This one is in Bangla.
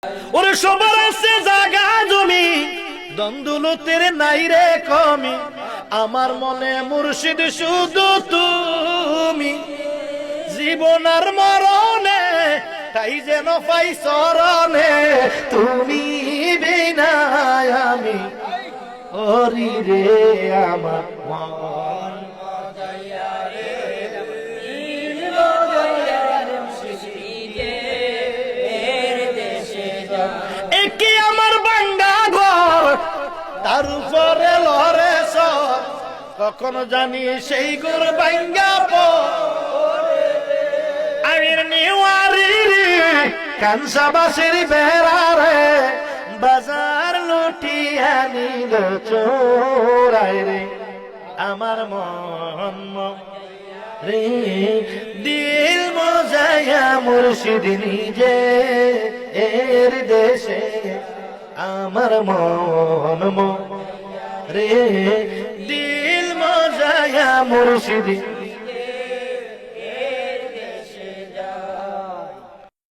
ওরে সবার আছে জায়গা জমি, দ্বন্দ্বলতের নাই রে কমি, আমার মনে মুর্শিদ শুধু তুমি। জীবন আর মরণে তাই যেন পাই চরণে, তুমি বিনা আমি ওরি রে আমার মন। একে আমার বাঙ্গা ঘর, তার উপরে লড়ে সব, কখনো জানি সেই ঘর বাঙ্গা আমির নিওয়ারি কানসাবাসের বেড়ারে, বাজার লুটিয়া নিল চোরাই রে আমার মন রে। দিল মজায়া মুর্শিদ নিজে এর দেশে, আমার মন রে। দিল মজায়া মুর্শিদ